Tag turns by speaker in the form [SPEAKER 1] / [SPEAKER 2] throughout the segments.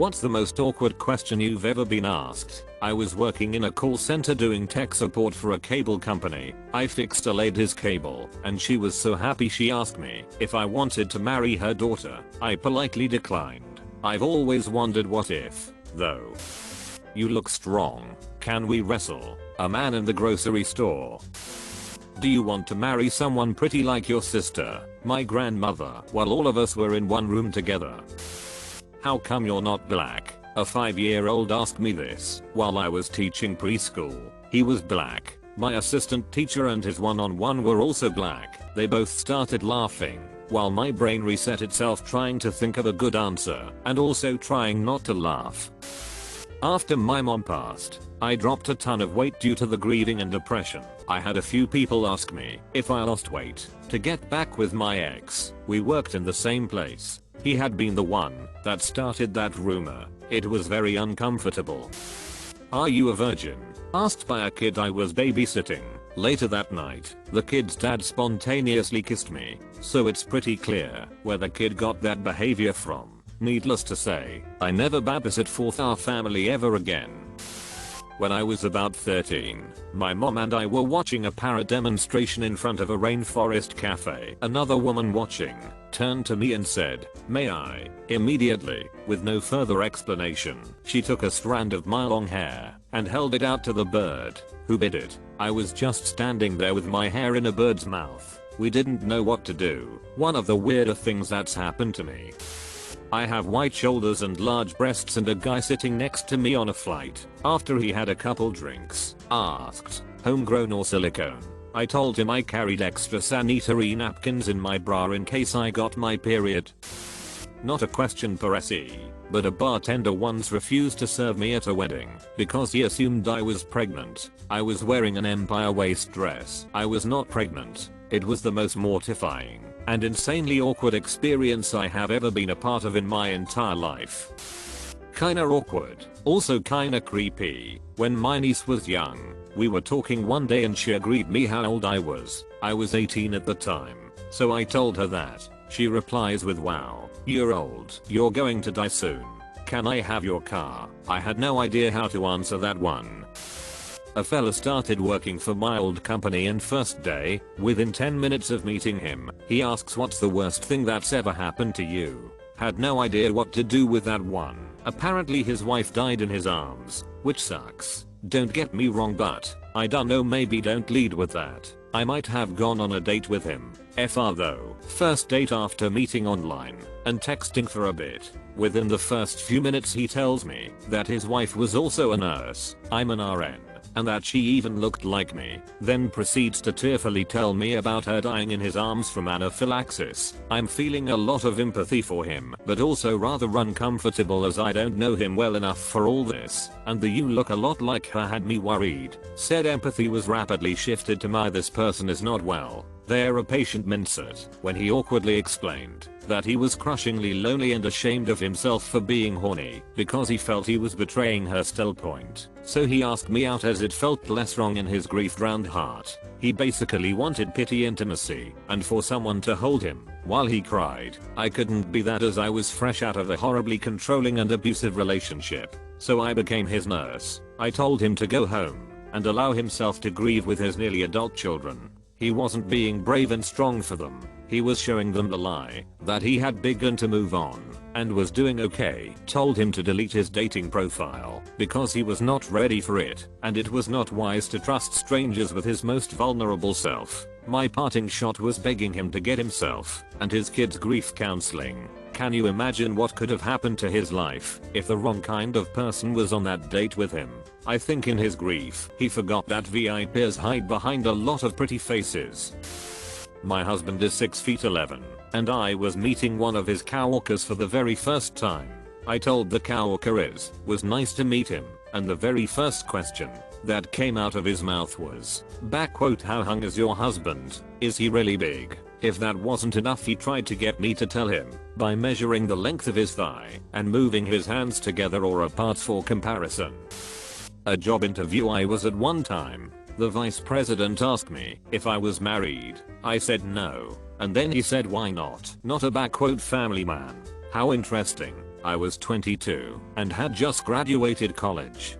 [SPEAKER 1] What's the most awkward question you've ever been asked? I was working in a call center doing tech support for a cable company. I fixed a lady's cable and she was so happy she asked me if I wanted to marry her daughter. I politely declined. I've always wondered what if, though. You look strong. Can we wrestle? A man in the grocery store. Do you want to marry someone pretty like your sister, my grandmother, while all of us were in one room together? How come you're not black? A 5-year-old asked me this while I was teaching preschool. He was black. My assistant teacher and his one-on-one were also black. They both started laughing while my brain reset itself trying to think of a good answer and also trying not to laugh. After my mom passed, I dropped a ton of weight due to the grieving and depression. I had a few people ask me if I lost weight to get back with my ex. We worked in the same place. He had been the one that started that rumor. It was very uncomfortable. Are you a virgin? Asked by a kid I was babysitting. Later that night, the kid's dad spontaneously kissed me, so it's pretty clear where the kid got that behavior from. Needless to say, I never babysit for our family ever again. When I was about 13, my mom and I were watching a parrot demonstration in front of a rainforest cafe. Another woman watching turned to me and said, "May I?" Immediately, with no further explanation, she took a strand of my long hair and held it out to the bird, who bit it. I was just standing there with my hair in a bird's mouth. We didn't know what to do. One of the weirder things that's happened to me. I have white shoulders and large breasts, and a guy sitting next to me on a flight, after he had a couple drinks, asked, "Homegrown or silicone?" I told him I carried extra sanitary napkins in my bra in case I got my period. Not a question per SE, but a bartender once refused to serve me at a wedding because he assumed I was pregnant. I was wearing an Empire waist dress. I was not pregnant. It was the most mortifying and insanely awkward experience I have ever been a part of in my entire life. Kinda awkward, also kinda creepy. When my niece was young, we were talking one day and she agreed me how old I was. I was 18 at the time, so I told her that. She replies with, "Wow, you're old. You're going to die soon. Can I have your car?" I had no idea how to answer that one. A fella started working for my old company, and first day, within 10 minutes of meeting him, he asks, "What's the worst thing that's ever happened to you?" Had no idea what to do with that one. Apparently his wife died in his arms, which sucks. Don't get me wrong, but I don't know, maybe don't lead with that. I might have gone on a date with him. FR though. First date after meeting online and texting for a bit. Within the first few minutes he tells me that his wife was also a nurse. I'm an RN. And that she even looked like me, then proceeds to tearfully tell me about her dying in his arms from anaphylaxis. I'm feeling a lot of empathy for him, but also rather uncomfortable as I don't know him well enough for all this, and the "you look a lot like her" had me worried. Said empathy was rapidly shifted to my "this person is not well, they're a patient" mindset when he awkwardly explained that he was crushingly lonely and ashamed of himself for being horny because he felt he was betraying her still point. So he asked me out as it felt less wrong in his grief-drowned heart. He basically wanted pity, intimacy, and for someone to hold him while he cried. I couldn't be that as I was fresh out of a horribly controlling and abusive relationship. So I became his nurse. I told him to go home and allow himself to grieve with his nearly adult children. He wasn't being brave and strong for them. He was showing them the lie that he had begun to move on and was doing okay. Told him to delete his dating profile because he was not ready for it, and it was not wise to trust strangers with his most vulnerable self. My parting shot was begging him to get himself and his kids grief counseling. Can you imagine what could have happened to his life if the wrong kind of person was on that date with him? I think in his grief, he forgot that VIPs hide behind a lot of pretty faces. My husband is 6'11", and I was meeting one of his coworkers for the very first time. I told the coworker it was nice to meet him, and the very first question that came out of his mouth was, "How hung is your husband? Is he really big?" If that wasn't enough, he tried to get me to tell him by measuring the length of his thigh and moving his hands together or apart for comparison. A job interview I was at one time. The vice president asked me if I was married. I said no, and then he said, "Why not?" Not a "family man." How interesting. I was 22 and had just graduated college.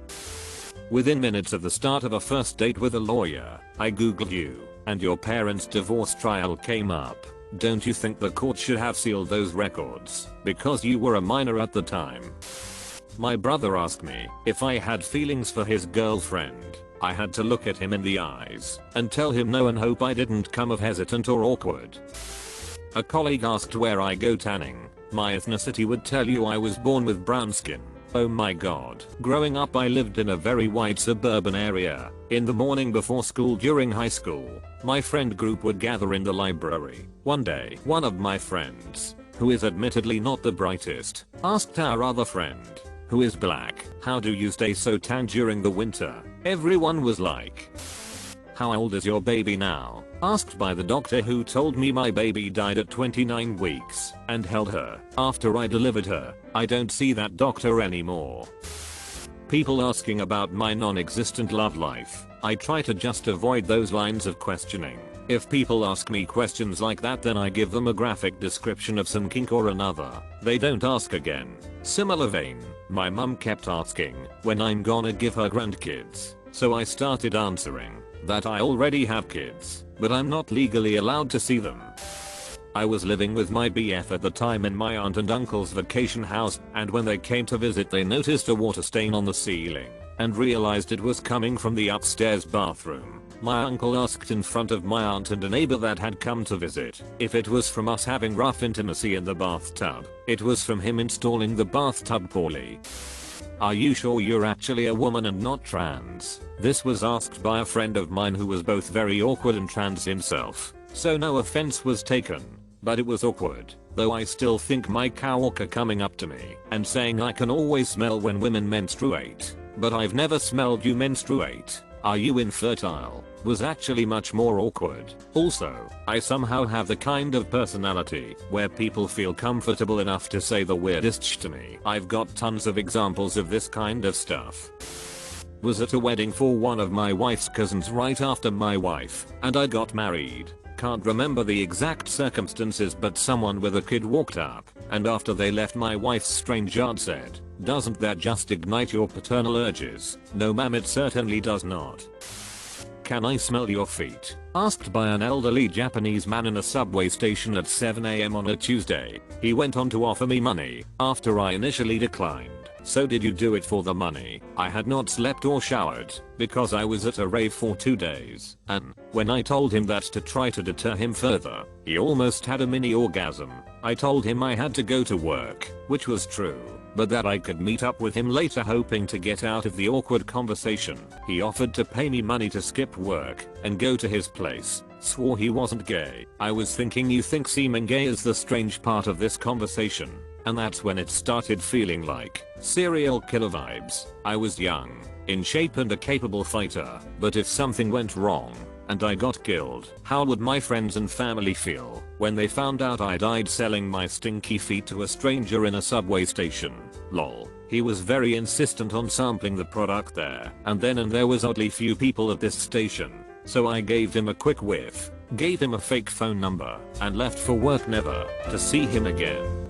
[SPEAKER 1] Within minutes of the start of a first date with a lawyer, I googled you, and your parents' divorce trial came up. Don't you think the court should have sealed those records because you were a minor at the time? My brother asked me if I had feelings for his girlfriend. I had to look at him in the eyes and tell him no and hope I didn't come off hesitant or awkward. A colleague asked where I go tanning. My ethnicity would tell you I was born with brown skin. Oh my god. Growing up I lived in a very white suburban area. In the morning before school during high school, my friend group would gather in the library. One day, one of my friends, who is admittedly not the brightest, asked our other friend, who is black, how do you stay so tan during the winter? Everyone was like, how old is your baby now? Asked by the doctor who told me my baby died at 29 weeks and held her after I delivered her. I don't see that doctor anymore. People asking about my non-existent love life. I try to just avoid those lines of questioning. If people ask me questions like that, then I give them a graphic description of some kink or another. They don't ask again. Similar vein, my mum kept asking when I'm gonna give her grandkids. So I started answering that I already have kids, but I'm not legally allowed to see them. I was living with my BF at the time in my aunt and uncle's vacation house, and when they came to visit they noticed a water stain on the ceiling and realized it was coming from the upstairs bathroom. My uncle asked in front of my aunt and a neighbor that had come to visit if it was from us having rough intimacy in the bathtub. It was from him installing the bathtub poorly. Are you sure you're actually a woman and not trans? This was asked by a friend of mine who was both very awkward and trans himself. So no offense was taken, but it was awkward. Though I still think my coworker coming up to me and saying I can always smell when women menstruate, but I've never smelled you menstruate. Are you infertile? Was actually much more awkward. Also, I somehow have the kind of personality where people feel comfortable enough to say the weirdest shit to me. I've got tons of examples of this kind of stuff. Was at a wedding for one of my wife's cousins right after my wife and I got married. Can't remember the exact circumstances, but someone with a kid walked up and after they left my wife's strange aunt said, "Doesn't that just ignite your paternal urges?" No ma'am, it certainly does not. Can I smell your feet? Asked by an elderly Japanese man in a subway station at 7 AM on a Tuesday. He went on to offer me money after I initially declined. So did you do it for the money? I had not slept or showered because I was at a rave for 2 days, and when I told him that to try to deter him further, he almost had a mini orgasm. I told him I had to go to work, which was true, but that I could meet up with him later hoping to get out of the awkward conversation. He offered to pay me money to skip work and go to his place. Swore he wasn't gay. I was thinking you think seeming gay is the strange part of this conversation. And that's when it started feeling like serial killer vibes. I was young, in shape and a capable fighter, but if something went wrong and I got killed, how would my friends and family feel when they found out I died selling my stinky feet to a stranger in a subway station? Lol. He was very insistent on sampling the product there and there was oddly few people at this station, so I gave him a quick whiff, gave him a fake phone number, and left for work never to see him again.